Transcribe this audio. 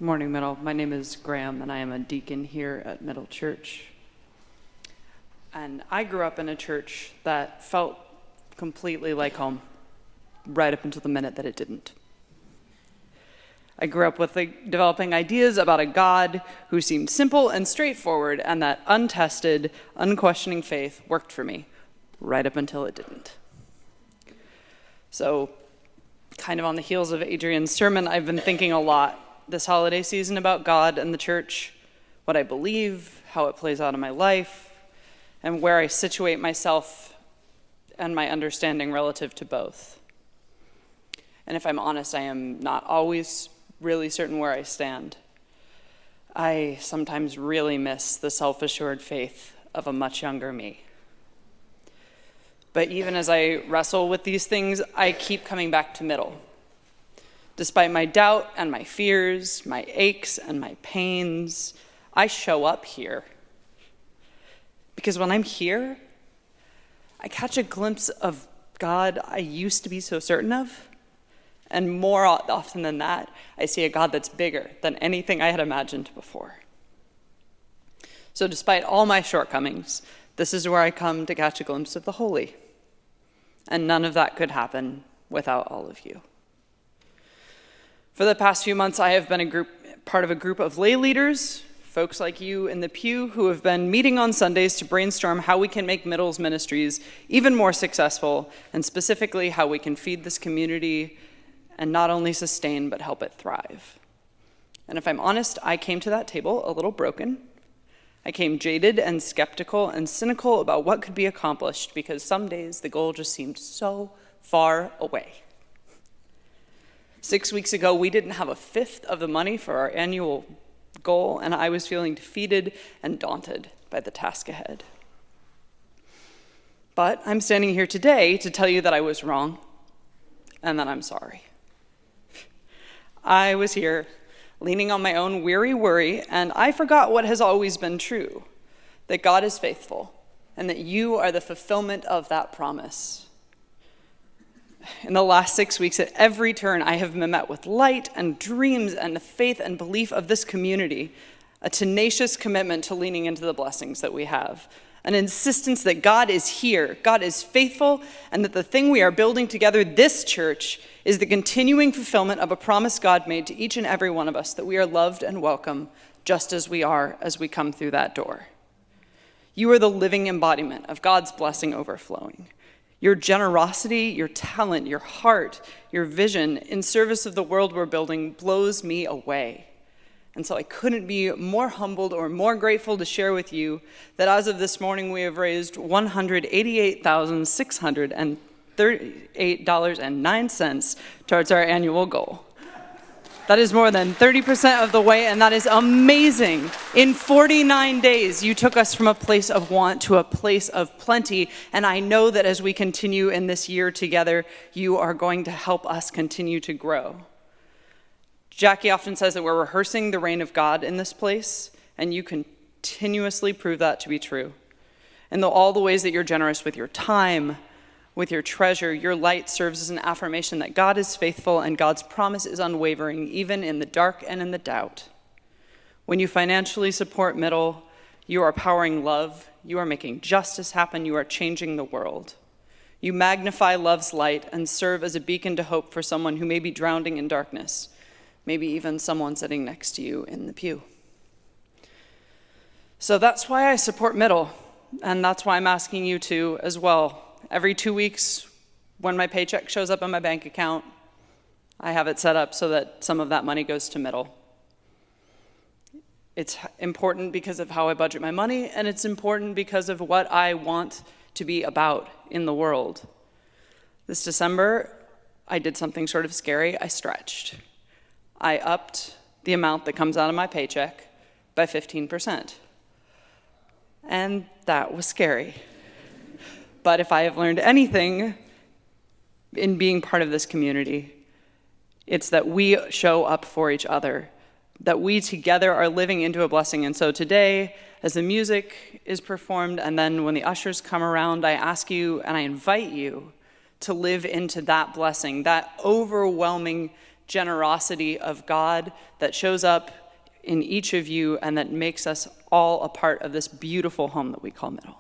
Morning, Middle. My name is Graham, and I am a deacon here at Middle Church. And I grew up in a church that felt completely like home, right up until the minute that it didn't. I grew up with developing ideas about a God who seemed simple and straightforward, and that untested, unquestioning faith worked for me, right up until it didn't. So, kind of on the heels of Adrian's sermon, I've been thinking a lot this holiday season about God and the church, what I believe, how it plays out in my life, and where I situate myself and my understanding relative to both. And if I'm honest, I am not always really certain where I stand. I sometimes really miss the self-assured faith of a much younger me. But even as I wrestle with these things, I keep coming back to middle. Despite my doubt and my fears, my aches and my pains, I show up here. Because when I'm here, I catch a glimpse of God I used to be so certain of. And more often than that, I see a God that's bigger than anything I had imagined before. So despite all my shortcomings, this is where I come to catch a glimpse of the holy. And none of that could happen without all of you. For the past few months, I have been part of a group of lay leaders, folks like you in the pew, who have been meeting on Sundays to brainstorm how we can make Middle's ministries even more successful, and specifically how we can feed this community and not only sustain, but help it thrive. And if I'm honest, I came to that table a little broken. I came jaded and skeptical and cynical about what could be accomplished, because some days the goal just seemed so far away. 6 weeks ago, we didn't have a fifth of the money for our annual goal, and I was feeling defeated and daunted by the task ahead. But I'm standing here today to tell you that I was wrong and that I'm sorry. I was here leaning on my own weary worry, and I forgot what has always been true, that God is faithful and that you are the fulfillment of that promise. In the last 6 weeks, at every turn, I have been met with light and dreams and the faith and belief of this community, a tenacious commitment to leaning into the blessings that we have, an insistence that God is here, God is faithful, and that the thing we are building together, this church, is the continuing fulfillment of a promise God made to each and every one of us, that we are loved and welcome just as we are as we come through that door. You are the living embodiment of God's blessing overflowing. Your generosity, your talent, your heart, your vision in service of the world we're building blows me away. And so I couldn't be more humbled or more grateful to share with you that as of this morning, we have raised $188,638.09 towards our annual goal. That is more than 30% of the way, and that is amazing. In 49 days, you took us from a place of want to a place of plenty, and I know that as we continue in this year together, you are going to help us continue to grow. Jackie often says that we're rehearsing the reign of God in this place, and you continuously prove that to be true. And all the ways that you're generous with your time, with your treasure, your light serves as an affirmation that God is faithful and God's promise is unwavering, even in the dark and in the doubt. When you financially support Middle, you are powering love, you are making justice happen, you are changing the world. You magnify love's light and serve as a beacon to hope for someone who may be drowning in darkness, maybe even someone sitting next to you in the pew. So that's why I support Middle, and that's why I'm asking you to as well. Every 2 weeks, when my paycheck shows up in my bank account, I have it set up so that some of that money goes to Middle. It's important because of how I budget my money, and it's important because of what I want to be about in the world. This December, I did something sort of scary. I stretched. I upped the amount that comes out of my paycheck by 15%. And that was scary. But if I have learned anything in being part of this community, it's that we show up for each other, that we together are living into a blessing. And so today, as the music is performed, and then when the ushers come around, I ask you and I invite you to live into that blessing, that overwhelming generosity of God that shows up in each of you and that makes us all a part of this beautiful home that we call Middle.